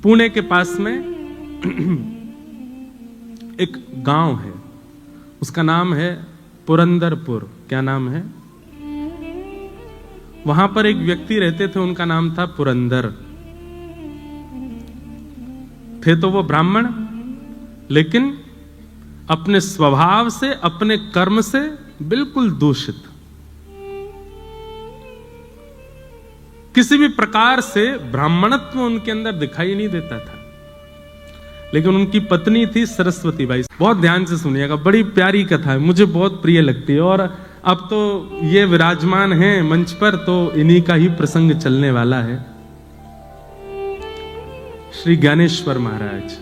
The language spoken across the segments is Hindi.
पुणे के पास में एक गांव है, उसका नाम है पुरंदरपुर। क्या नाम है? वहां पर एक व्यक्ति रहते थे, उनका नाम था पुरंदर। थे तो वो ब्राह्मण, लेकिन अपने स्वभाव से, अपने कर्म से बिल्कुल दूषित। किसी भी प्रकार से ब्राह्मणत्व उनके अंदर दिखाई नहीं देता था। लेकिन उनकी पत्नी थी सरस्वती बाई। बहुत ध्यान से सुनिएगा, बड़ी प्यारी कथा है, मुझे बहुत प्रिय लगती है। और अब तो ये विराजमान हैं मंच पर, तो इन्हीं का ही प्रसंग चलने वाला है। श्री ज्ञानेश्वर महाराज,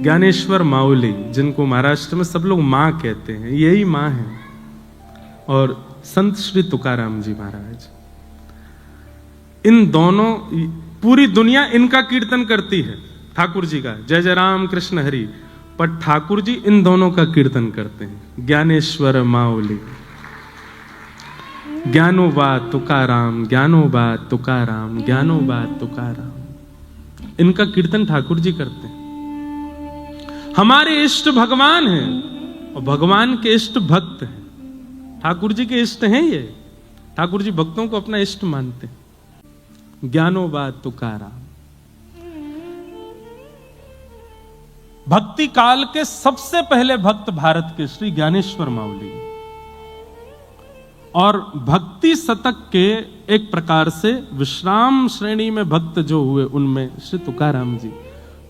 ज्ञानेश्वर माउली, जिनको महाराष्ट्र में सब लोग मां कहते हैं, यही मां है। और संत श्री तुकाराम जी महाराज, इन दोनों, पूरी दुनिया इनका कीर्तन करती है, ठाकुर जी का, जय जय राम कृष्ण हरि। पर ठाकुर जी इन दोनों का कीर्तन करते हैं, ज्ञानेश्वर माउली। ज्ञानोबा तुकाराम, ज्ञानोबा तुकाराम, ज्ञानोबा तुकाराम, इनका कीर्तन ठाकुर जी करते हैं। हमारे इष्ट भगवान हैं और भगवान के इष्ट भक्त हैं, ठाकुर जी के इष्ट हैं ये। ठाकुर जी भक्तों को अपना इष्ट मानते हैं। ज्ञानोबा तुकाराम भक्ति काल के सबसे पहले भक्त भारत के श्री ज्ञानेश्वर माउली, और भक्ति शतक के एक प्रकार से विश्राम श्रेणी में भक्त जो हुए, उनमें श्री तुकाराम जी।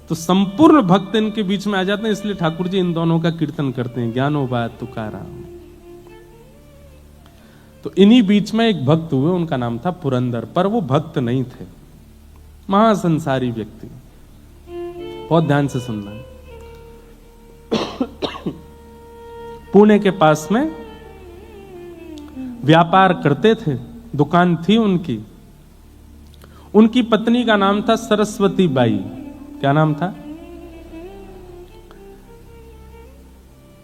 तो संपूर्ण भक्त इनके बीच में आ जाते हैं, इसलिए ठाकुर जी इन दोनों का कीर्तन करते हैं, ज्ञानोबा तुकाराम। तो इन्हीं बीच में एक भक्त हुए, उनका नाम था पुरंदर। पर वो भक्त नहीं थे, महासंसारी व्यक्ति। बहुत ध्यान से सुनना है। पुणे के पास में व्यापार करते थे, दुकान थी उनकी। उनकी पत्नी का नाम था सरस्वती बाई। क्या नाम था?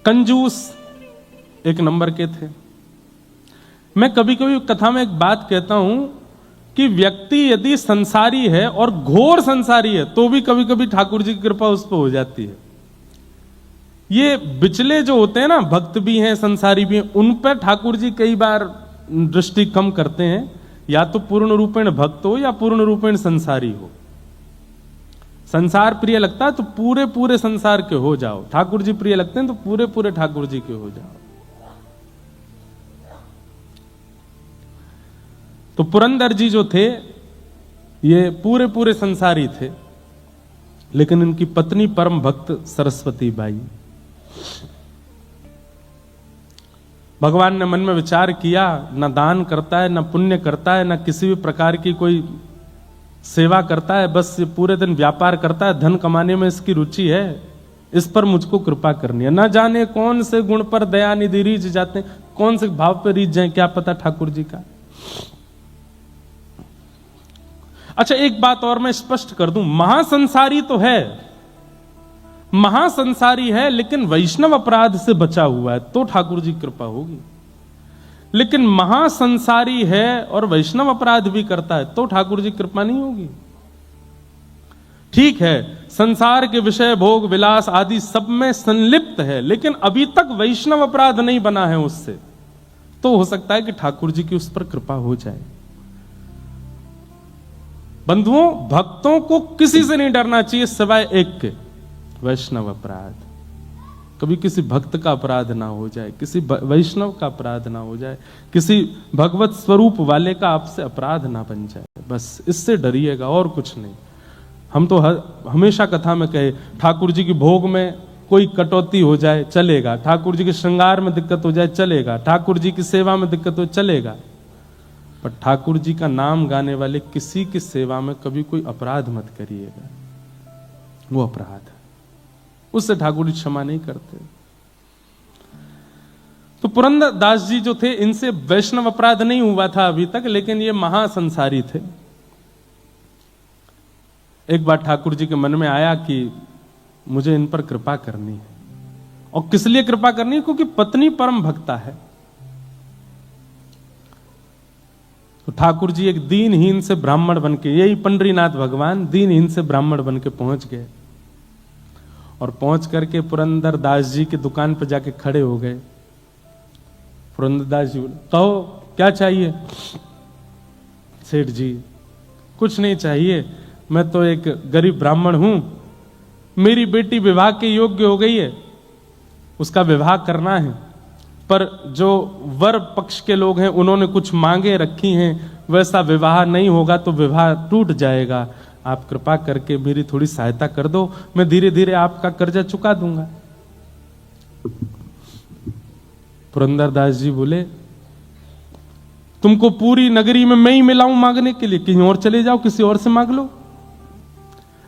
कंजूस एक नंबर के थे। मैं कभी कभी कथा में एक बात कहता हूं कि व्यक्ति यदि संसारी है और घोर संसारी है, तो भी कभी कभी ठाकुर जी की कृपा उस पर हो जाती है। ये बिचले जो होते हैं ना, भक्त भी हैं संसारी भी हैं, उन पर ठाकुर जी कई बार दृष्टि कम करते हैं। या तो पूर्ण रूपेण भक्त हो या पूर्ण रूपेण संसारी हो। संसार प्रिय लगता है तो पूरे पूरे संसार के हो जाओ, ठाकुर जी प्रिय लगते हैं तो पूरे पूरे ठाकुर जी के हो जाओ। तो पुरंदर जी जो थे, ये पूरे पूरे संसारी थे, लेकिन इनकी पत्नी परम भक्त सरस्वती बाई। भगवान ने मन में विचार किया, न दान करता है, न पुण्य करता है, न किसी भी प्रकार की कोई सेवा करता है, बस ये पूरे दिन व्यापार करता है, धन कमाने में इसकी रुचि है, इस पर मुझको कृपा करनी है। न जाने कौन से गुण पर दया निधि रीझ जाते हैं, कौन से भाव पर रीझ जाए, क्या पता ठाकुर जी का। अच्छा, एक बात और मैं स्पष्ट कर दूं, महासंसारी तो है, महासंसारी है, लेकिन वैष्णव अपराध से बचा हुआ है, तो ठाकुर जी कृपा होगी। लेकिन महासंसारी है और वैष्णव अपराध भी करता है, तो ठाकुर जी कृपा नहीं होगी। ठीक है, संसार के विषय भोग विलास आदि सब में संलिप्त है, लेकिन अभी तक वैष्णव अपराध नहीं बना है उससे, तो हो सकता है कि ठाकुर जी की उस पर कृपा हो जाए। बंधुओं, भक्तों को किसी से नहीं डरना चाहिए सिवाय एक के, वैष्णव अपराध। कभी किसी भक्त का अपराध ना हो जाए, किसी वैष्णव का अपराध ना हो जाए, किसी भगवत स्वरूप वाले का आपसे अपराध ना बन जाए, बस इससे डरिएगा, और कुछ नहीं। हम तो हमेशा कथा में कहे, ठाकुर जी की भोग में कोई कटौती हो जाए चलेगा, ठाकुर जी के श्रृंगार में दिक्कत हो जाए चलेगा, ठाकुर जी की सेवा में दिक्कत हो चलेगा, पर ठाकुर जी का नाम गाने वाले किसी की सेवा में कभी कोई अपराध मत करिएगा, वो अपराध है, उससे ठाकुर जी क्षमा नहीं करते। तो पुरंदर दास जी जो थे, इनसे वैष्णव अपराध नहीं हुआ था अभी तक, लेकिन ये महासंसारी थे। एक बार ठाकुर जी के मन में आया कि मुझे इन पर कृपा करनी है, और किस लिए कृपा करनी है? क्योंकि पत्नी परम भक्ता है। तो ठाकुर जी एक दीनहीन से ब्राह्मण बनके, यही पंडरीनाथ भगवान दीनहीन से ब्राह्मण बनके पहुंच गए और पहुंच करके पुरंदर दास जी की दुकान पर जाके खड़े हो गए। पुरंदर दास जी बोले, कहो क्या चाहिए? सेठ जी, कुछ नहीं चाहिए, मैं तो एक गरीब ब्राह्मण हूं, मेरी बेटी विवाह के योग्य हो गई है, उसका विवाह करना है, पर जो वर पक्ष के लोग हैं उन्होंने कुछ मांगे रखी हैं, वैसा विवाह नहीं होगा तो विवाह टूट जाएगा, आप कृपा करके मेरी थोड़ी सहायता कर दो, मैं धीरे धीरे आपका कर्जा चुका दूंगा। पुरंदरदास जी बोले, तुमको पूरी नगरी में मैं ही मिलाऊं मांगने के लिए, कहीं और चले जाओ, किसी और से मांग लो।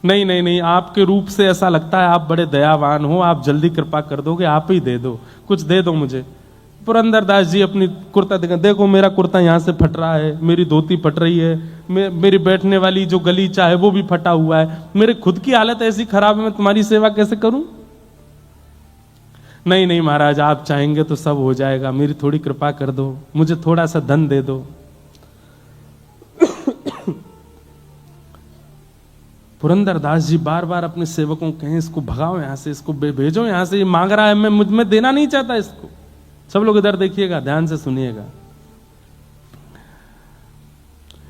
नहीं नहीं नहीं, आपके रूप से ऐसा लगता है आप बड़े दयावान हो, आप जल्दी कृपा कर दोगे, आप ही दे दो, कुछ दे दो मुझे। पुरंदरदास जी अपनी कुर्ता दिखा, देखो मेरा कुर्ता यहां से फट रहा है, मेरी धोती फट रही है, मेरी बैठने वाली जो गलीचा है वो भी फटा हुआ है, मेरे खुद की हालत ऐसी खराब है, मैं तुम्हारी सेवा कैसे करूं? नहीं नहीं महाराज, आप चाहेंगे तो सब हो जाएगा, मेरी थोड़ी कृपा कर दो, मुझे थोड़ा सा धन दे दो। पुरंदरदास जी बार बार अपने सेवकों कहें, इसको भगाओ यहां से, इसको भेजो यहां से, ये मांग रहा है, मैं मुझ में देना नहीं चाहता इसको। सब लोग इधर देखिएगा, ध्यान से सुनिएगा।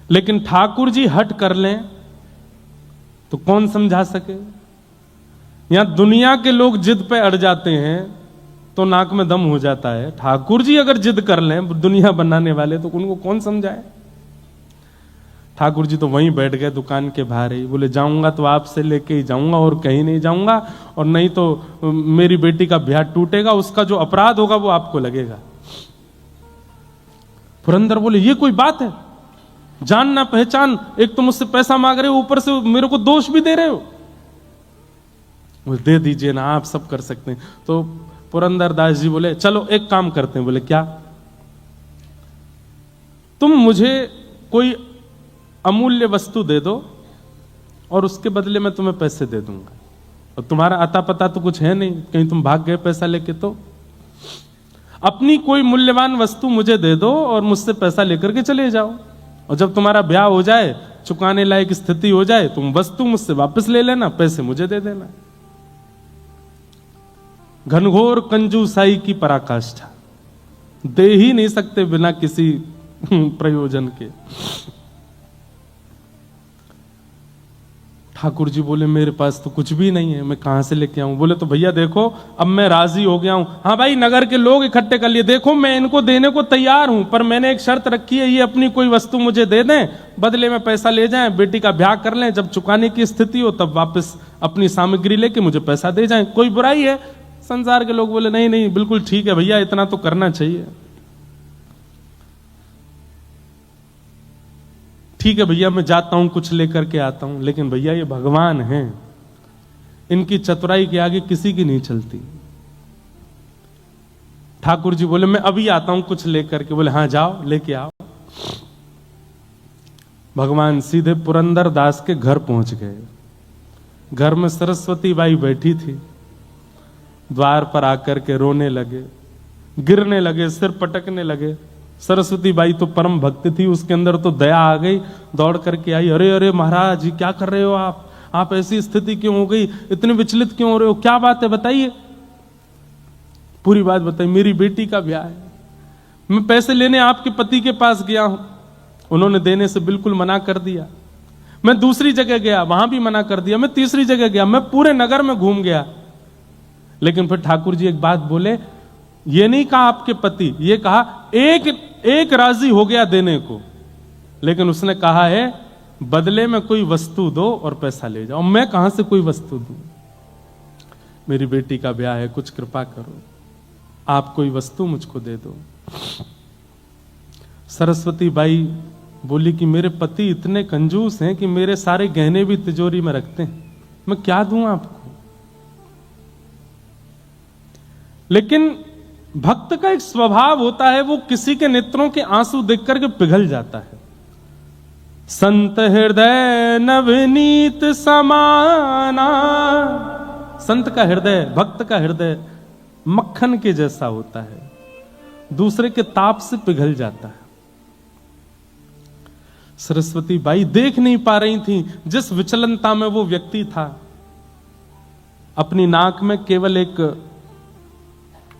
लेकिन ठाकुर जी हट कर लें तो कौन समझा सके? यहां दुनिया के लोग जिद पे अड़ जाते हैं तो नाक में दम हो जाता है, ठाकुर जी अगर जिद कर लें, दुनिया बनाने वाले, तो उनको कौन समझाए? ठाकुर जी तो वहीं बैठ गए दुकान के बाहर ही, बोले जाऊंगा तो आपसे लेके ही जाऊंगा और कहीं नहीं जाऊंगा, और नहीं तो मेरी बेटी का ब्याह टूटेगा, उसका जो अपराध होगा वो आपको लगेगा। पुरंदर बोले, ये कोई बात है? जान ना पहचान, एक तो मुझसे पैसा मांग रहे हो, ऊपर से मेरे को दोष भी दे रहे हो। बोले दे दीजिए ना, आप सब कर सकते हैं। तो पुरंदरदास जी बोले, चलो एक काम करते हैं। बोले क्या? तुम मुझे कोई अमूल्य वस्तु दे दो और उसके बदले में तुम्हें पैसे दे दूंगा, और तुम्हारा अता पता तो कुछ है नहीं, कहीं तुम भाग गए पैसा लेके, तो अपनी कोई मूल्यवान वस्तु मुझे दे दो और मुझसे पैसा लेकर के चले जाओ, और जब तुम्हारा ब्याह हो जाए, चुकाने लायक स्थिति हो जाए, तुम वस्तु मुझसे वापस ले लेना, पैसे मुझे दे देना। घनघोर कंजूसाई की पराकाष्ठा, दे ही नहीं सकते बिना किसी प्रयोजन के। ठाकुर जी बोले, मेरे पास तो कुछ भी नहीं है, मैं कहां से लेके आऊं? बोले तो भैया देखो, अब मैं राजी हो गया हूं। हाँ भाई, नगर के लोग इकट्ठे कर लिए, देखो मैं इनको देने को तैयार हूं, पर मैंने एक शर्त रखी है, ये अपनी कोई वस्तु मुझे दे दें, बदले में पैसा ले जाएं, बेटी का ब्याह कर लें, जब चुकाने की स्थिति हो तब वापस अपनी सामग्री लेके मुझे पैसा दे जाएं, कोई बुराई है? संसार के लोग बोले, नहीं नहीं बिल्कुल ठीक है भैया, इतना तो करना चाहिए। ठीक है भैया, मैं जाता हूं, कुछ लेकर के आता हूं, लेकिन भैया ये भगवान हैं, इनकी चतुराई के आगे किसी की नहीं चलती। ठाकुर जी बोले, मैं अभी आता हूं कुछ लेकर के। बोले हाँ जाओ, लेके आओ। भगवान सीधे पुरंदर दास के घर पहुंच गए। घर में सरस्वती बाई बैठी थी, द्वार पर आकर के रोने लगे, गिरने लगे, सिर पटकने लगे। सरस्वती बाई तो परम भक्त थी, उसके अंदर तो दया आ गई, दौड़ करके आई, अरे अरे महाराज जी क्या कर रहे हो आप ऐसी स्थिति क्यों हो गई, इतने विचलित क्यों हो रहे हो, क्या बात है बताइए। पूरी बात बताइए। मेरी बेटी का ब्याह है, मैं पैसे लेने आपके पति के पास गया हूं, उन्होंने देने से बिल्कुल मना कर दिया। मैं दूसरी जगह गया, वहां भी मना कर दिया। मैं तीसरी जगह गया, मैं पूरे नगर में घूम गया, लेकिन फिर ठाकुर जी एक बात बोले, ये नहीं कहा आपके पति, ये कहा एक राजी हो गया देने को, लेकिन उसने कहा है बदले में कोई वस्तु दो और पैसा ले जाओ। मैं कहां से कोई वस्तु दूं? मेरी बेटी का ब्याह है, कुछ कृपा करो, आप कोई वस्तु मुझको दे दो। सरस्वती बाई बोली कि मेरे पति इतने कंजूस हैं कि मेरे सारे गहने भी तिजोरी में रखते हैं, मैं क्या दूं आपको? लेकिन भक्त का एक स्वभाव होता है, वो किसी के नेत्रों के आंसू देख करके पिघल जाता है। संत हृदय नवनीत समाना, संत का हृदय, भक्त का हृदय मक्खन के जैसा होता है, दूसरे के ताप से पिघल जाता है। सरस्वती बाई देख नहीं पा रही थी जिस विचलनता में वो व्यक्ति था। अपनी नाक में केवल एक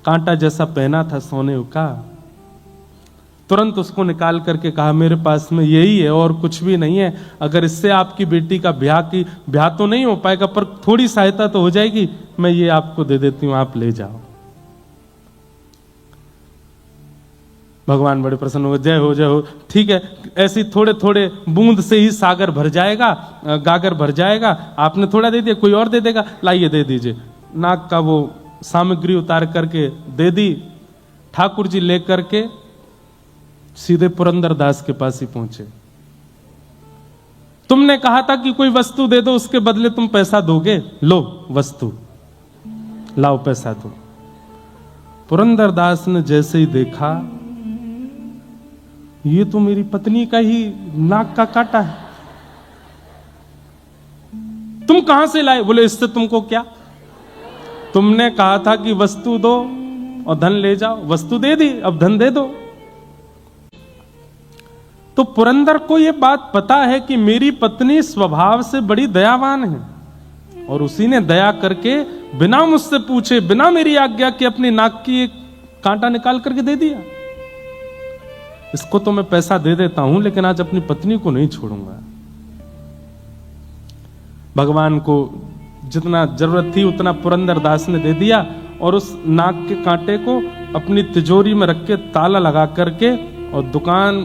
कांटा जैसा पहना था सोने का, तुरंत उसको निकाल करके कहा मेरे पास में यही है और कुछ भी नहीं है, अगर इससे आपकी बेटी का ब्याह तो नहीं हो पाएगा पर थोड़ी सहायता तो हो जाएगी, मैं ये आपको दे देती हूं, आप ले जाओ। भगवान बड़े प्रसन्न हो, जय हो जय हो, ठीक है, ऐसी थोड़े थोड़े बूंद से ही सागर भर जाएगा, गागर भर जाएगा, आपने थोड़ा दे दिया कोई और दे देगा, लाइए दे दीजिए। नाक का वो सामग्री उतार करके दे दी। ठाकुर जी लेकर के सीधे पुरंदरदास के पास ही पहुंचे। तुमने कहा था कि कोई वस्तु दे दो उसके बदले तुम पैसा दोगे, लो वस्तु, लाओ पैसा दो। पुरंदरदास ने जैसे ही देखा ये तो मेरी पत्नी का ही नाक का कांटा है, तुम कहां से लाए? बोले इससे तुमको क्या, तुमने कहा था कि वस्तु दो और धन ले जाओ, वस्तु दे दी, अब धन दे दो। तो पुरंदर को यह बात पता है कि मेरी पत्नी स्वभाव से बड़ी दयावान है और उसी ने दया करके बिना मुझसे पूछे, बिना मेरी आज्ञा के अपनी नाक की एक कांटा निकाल करके दे दिया। इसको तो मैं पैसा दे देता हूं लेकिन आज अपनी पत्नी को नहीं छोड़ूंगा। भगवान को जितना जरूरत थी उतना पुरंदरदास ने दे दिया और उस नाक के कांटे को अपनी तिजोरी में रख के ताला लगा करके, और दुकान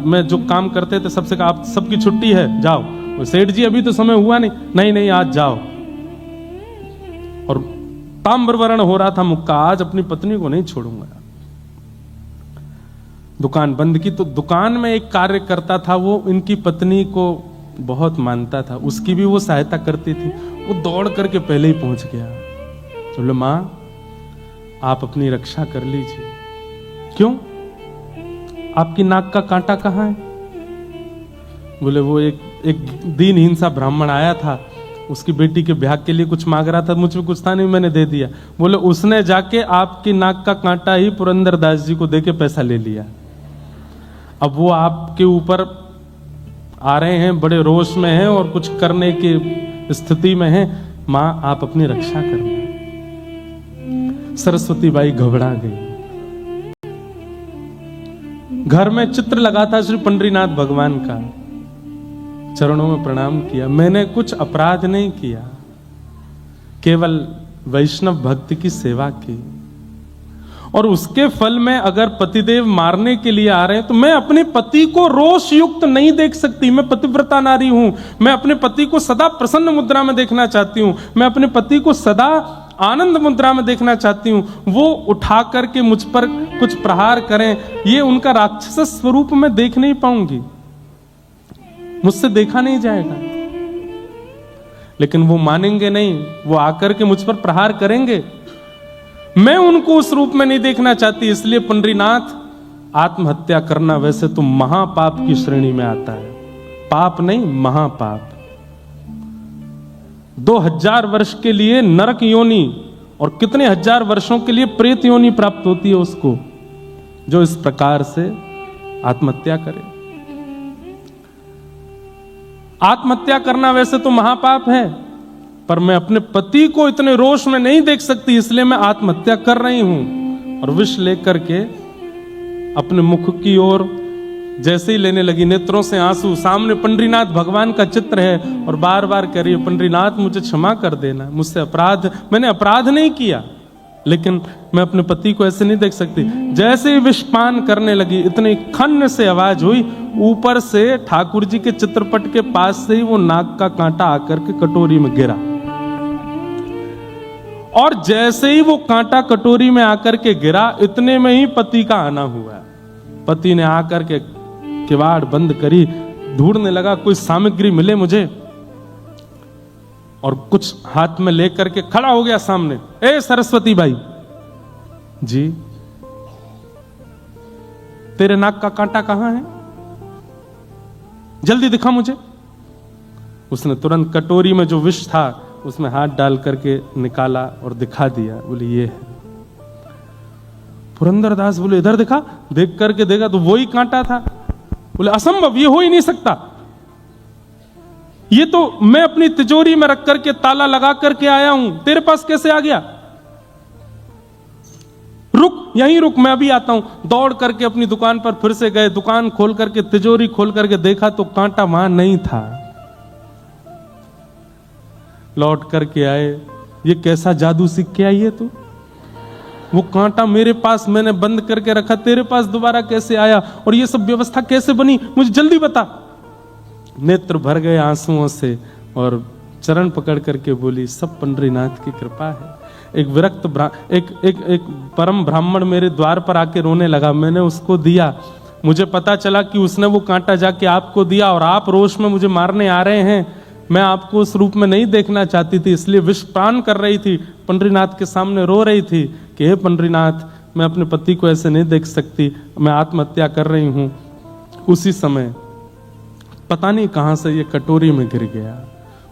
में जो काम करते थे सबसे कहा आप सबकी छुट्टी है, जाओ। सेठ जी अभी तो समय हुआ नहीं, नहीं आज जाओ। और ताम्रवर्ण हो रहा था मुक्का, आज अपनी पत्नी को नहीं छोड़ूंगा। दुकान बंद की। तो दुकान में एक कार्य करता था, वो इनकी पत्नी को बहुत मानता था, उसकी भी वो सहायता करती थी। वो दौड़ करके पहले ही पहुंच गया, बोले मां आप अपनी रक्षा कर लीजिए। क्यों, आपकी नाक का कांटा कहां है? बोले वो एक दीनहीन सा ब्राह्मण आया था, उसकी बेटी के ब्याह के लिए कुछ मांग रहा था, मुझ में कुछ था नहीं, मैंने दे दिया। बोले उसने जाके आपकी नाक का कांटा ही पुरंदरदास जी को देके पैसा ले लिया। अब वो आपके ऊपर आ रहे हैं, बड़े रोष में हैं और कुछ करने की स्थिति में हैं। मां आप अपनी रक्षा करना। सरस्वती बाई घबरा गई। घर में चित्र लगा था श्री पंडरीनाथ भगवान का, चरणों में प्रणाम किया। मैंने कुछ अपराध नहीं किया, केवल वैष्णव भक्ति की सेवा की, और उसके फल में अगर पतिदेव मारने के लिए आ रहे हैं तो मैं अपने पति को रोष युक्त नहीं देख सकती। मैं पतिव्रता नारी हूं, मैं अपने पति को सदा प्रसन्न मुद्रा में देखना चाहती हूं, मैं अपने पति को सदा आनंद मुद्रा में देखना चाहती हूं। वो उठा करके मुझ पर कुछ प्रहार करें, ये उनका राक्षस स्वरूप मैं देख नहीं पाऊंगी, मुझसे देखा नहीं जाएगा। लेकिन वो मानेंगे नहीं, वो आकर के मुझ पर प्रहार करेंगे, मैं उनको उस रूप में नहीं देखना चाहती। इसलिए पंडरीनाथ आत्महत्या करना वैसे तो महापाप की श्रेणी में आता है, पाप नहीं महापाप। 2000 वर्ष के लिए नरक योनि और कितने हजार वर्षों के लिए प्रेत योनि प्राप्त होती है उसको, जो इस प्रकार से आत्महत्या करे। आत्महत्या करना वैसे तो महापाप है, पर मैं अपने पति को इतने रोष में नहीं देख सकती, इसलिए मैं आत्महत्या कर रही हूं। और विष लेकर के अपने मुख की ओर जैसे ही लेने लगी, नेत्रों से आंसू, सामने पंडरीनाथ भगवान का चित्र है और बार बार कह रही है पंडरीनाथ मुझे क्षमा कर देना, मुझसे अपराध, मैंने अपराध नहीं किया, लेकिन मैं अपने पति को ऐसे नहीं देख सकती। जैसे ही विषपान करने लगी, इतनी खन्न से आवाज हुई, ऊपर से ठाकुर जी के चित्रपट के पास से ही वो नाक का कांटा आकर के कटोरी में गिरा, और जैसे ही वो कांटा कटोरी में आकर के गिरा, इतने में ही पति का आना हुआ। पति ने आकर के किवाड़ बंद करी, ढूंढने लगा कोई सामग्री मिले मुझे, और कुछ हाथ में लेकर के खड़ा हो गया सामने। ए सरस्वती बाई जी, तेरे नाक का कांटा कहां है, जल्दी दिखा मुझे। उसने तुरंत कटोरी में जो विष था उसमें हाथ डाल करके निकाला और दिखा दिया। बोले ये है। पुरंदरदास बोले इधर दिखा। देख करके देखा तो वही कांटा था। बोले असंभव, ये हो ही नहीं सकता, ये तो मैं अपनी तिजोरी में रख करके ताला लगा करके आया हूं, तेरे पास कैसे आ गया? रुक, यहीं रुक, मैं अभी आता हूं। दौड़ करके अपनी दुकान पर फिर से गए, दुकान खोल करके तिजोरी खोल करके देखा तो कांटा वहां नहीं था। लौट करके आए, ये कैसा जादू सीख के आई है तू? वो कांटा मेरे पास मैंने बंद करके रखा, तेरे पास दोबारा कैसे आया? और ये सब व्यवस्था कैसे बनी, मुझे जल्दी बता। नेत्र भर गए आंसुओं से और चरण पकड़ करके बोली, सब पंडरीनाथ की कृपा है। एक विरक्त एक परम ब्राह्मण मेरे द्वार पर आके रोने लगा, मैंने उसको दिया, मुझे पता चला कि उसने वो कांटा जाके आपको दिया और आप रोष में मुझे मारने आ रहे हैं। मैं आपको उस रूप में नहीं देखना चाहती थी, इसलिए विष पान कर रही थी, पंडरीनाथ के सामने रो रही थी कि हे पंडरीनाथ, मैं अपने पति को ऐसे नहीं देख सकती, मैं आत्महत्या कर रही हूं। उसी समय पता नहीं कहां से ये कटोरी में गिर गया।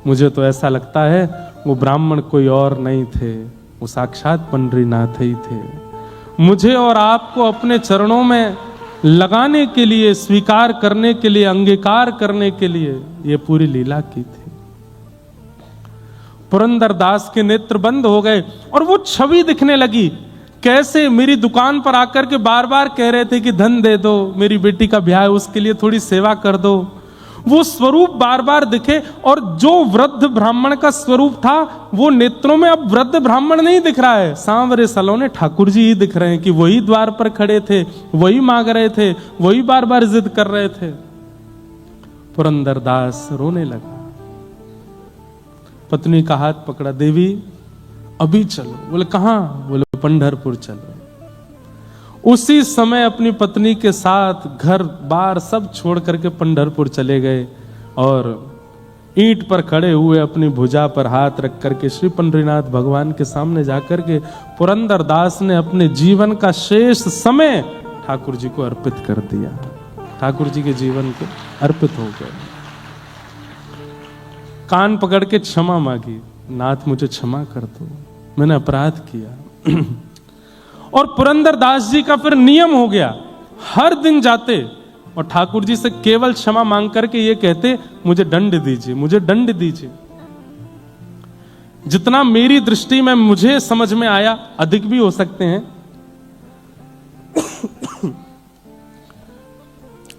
मुझे तो ऐसा लगता है वो ब्राह्मण कोई और नहीं थे, वो साक्षात पंडरीनाथ ही थे। मुझे और आपको अपने चरणों में लगाने के लिए, स्वीकार करने के लिए, अंगीकार करने के लिए ये पूरी लीला की थी। पुरंदरदास के नेत्र बंद हो गए और वो छवि दिखने लगी, कैसे मेरी दुकान पर आकर के बार बार कह रहे थे कि धन दे दो, मेरी बेटी का ब्याह है, उसके लिए थोड़ी सेवा कर दो। वो स्वरूप बार बार दिखे और जो वृद्ध ब्राह्मण का स्वरूप था वो नेत्रों में अब वृद्ध ब्राह्मण नहीं दिख रहा है, सांवरे सलोने ठाकुर जी ही दिख रहे हैं कि वही द्वार पर खड़े थे, वही मांग रहे थे, वही बार बार जिद कर रहे थे। पुरंदरदास रोने लगा, पत्नी का हाथ पकड़ा, देवी अभी चलो। बोले कहां? बोले पंढरपुर चलो। उसी समय अपनी पत्नी के साथ घर बार सब छोड़ करके पंढरपुर चले गए और ईंट पर खड़े हुए अपनी भुजा पर हाथ रख करके श्री पंडरीनाथ भगवान के सामने जाकर के पुरंदरदास ने अपने जीवन का शेष समय ठाकुर जी को अर्पित कर दिया। ठाकुर जी के जीवन को अर्पित हो गए। कान पकड़ के क्षमा मांगी, नाथ मुझे क्षमा कर दो, मैंने अपराध किया। और पुरंदरदास जी का फिर नियम हो गया, हर दिन जाते और ठाकुर जी से केवल क्षमा मांग करके ये कहते, मुझे दंड दीजिए, मुझे दंड दीजिए। जितना मेरी दृष्टि में मुझे समझ में आया, अधिक भी हो सकते हैं।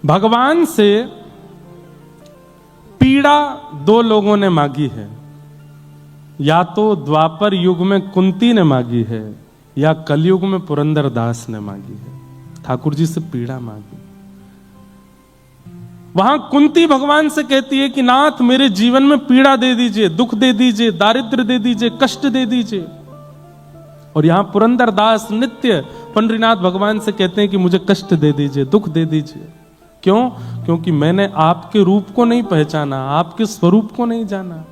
भगवान से पीड़ा दो लोगों ने मांगी है, या तो द्वापर युग में कुंती ने मांगी है या कलयुग में पुरंदरदास ने मांगी है। ठाकुर जी से पीड़ा मांगी। वहां कुंती भगवान से कहती है कि नाथ मेरे जीवन में पीड़ा दे दीजिए, दुख दे दीजिए, दारिद्र्य दे दीजिए, कष्ट दे दीजिए। और यहां पुरंदरदास नित्य पंडरीनाथ भगवान से कहते हैं कि मुझे कष्ट दे दीजिए, दुख दे दीजिए। क्यों? क्योंकि मैंने आपके रूप को नहीं पहचाना, आपके स्वरूप को नहीं जाना।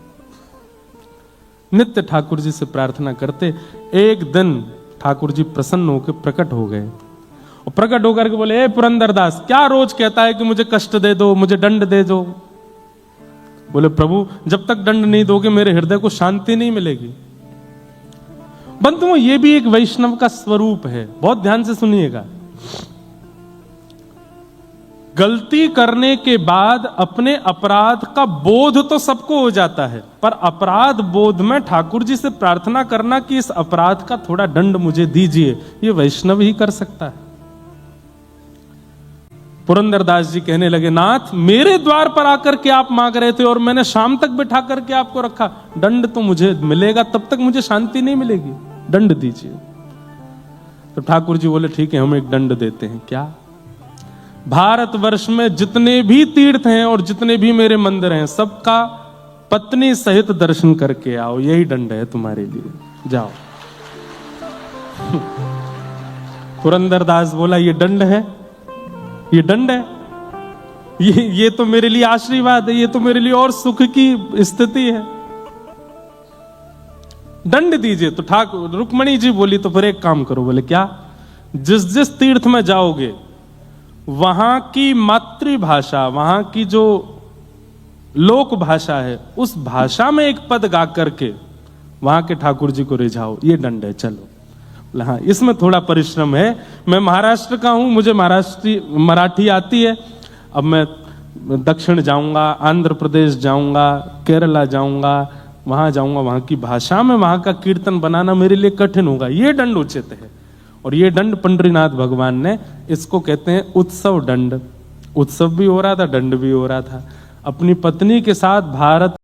नित्य ठाकुर जी से प्रार्थना करते। एक दिन ठाकुर जी प्रसन्न होकर प्रकट हो गए और प्रकट होकर के बोले, ए पुरंदरदास, क्या रोज कहता है कि मुझे कष्ट दे दो, मुझे दंड दे दो? बोले प्रभु, जब तक दंड नहीं दोगे मेरे हृदय को शांति नहीं मिलेगी। बंधुओं, ये भी एक वैष्णव का स्वरूप है, बहुत ध्यान से सुनिएगा। गलती करने के बाद अपने अपराध का बोध तो सबको हो जाता है, पर अपराध बोध में ठाकुर जी से प्रार्थना करना कि इस अपराध का थोड़ा दंड मुझे दीजिए, ये वैष्णव ही कर सकता है। पुरंदरदास जी कहने लगे, नाथ मेरे द्वार पर आकर के आप मांग रहे थे और मैंने शाम तक बिठा करके आपको रखा, दंड तो मुझे मिलेगा, तब तक मुझे शांति नहीं मिलेगी, दंड दीजिए। तो ठाकुर जी बोले, ठीक है, हम एक दंड देते हैं। क्या? भारतवर्ष में जितने भी तीर्थ हैं और जितने भी मेरे मंदिर हैं, सबका पत्नी सहित दर्शन करके आओ, यही दंड है तुम्हारे लिए, जाओ। पुरंदरदास बोला, ये दंड है, ये दंड है, ये तो मेरे लिए आशीर्वाद है, ये तो मेरे लिए और सुख की स्थिति है, दंड दीजिए। तो ठाकुर रुक्मणी जी बोली, तो फिर एक काम करो। बोले क्या? जिस जिस तीर्थ में जाओगे वहां की मातृभाषा, वहां की जो लोक भाषा है, उस भाषा में एक पद गा करके वहां के ठाकुर जी को रिझाओ, ये दंड है, चलो। हाँ, इसमें थोड़ा परिश्रम है, मैं महाराष्ट्र का हूं, मुझे महाराष्ट्री मराठी आती है, अब मैं दक्षिण जाऊंगा, आंध्र प्रदेश जाऊंगा, केरला जाऊंगा, वहां जाऊंगा, वहां की भाषा में वहां का कीर्तन बनाना मेरे लिए कठिन होगा। ये दंड उचित है। और ये दंड पंडरीनाथ भगवान ने, इसको कहते हैं उत्सव दंड। उत्सव भी हो रहा था, दंड भी हो रहा था। अपनी पत्नी के साथ भारत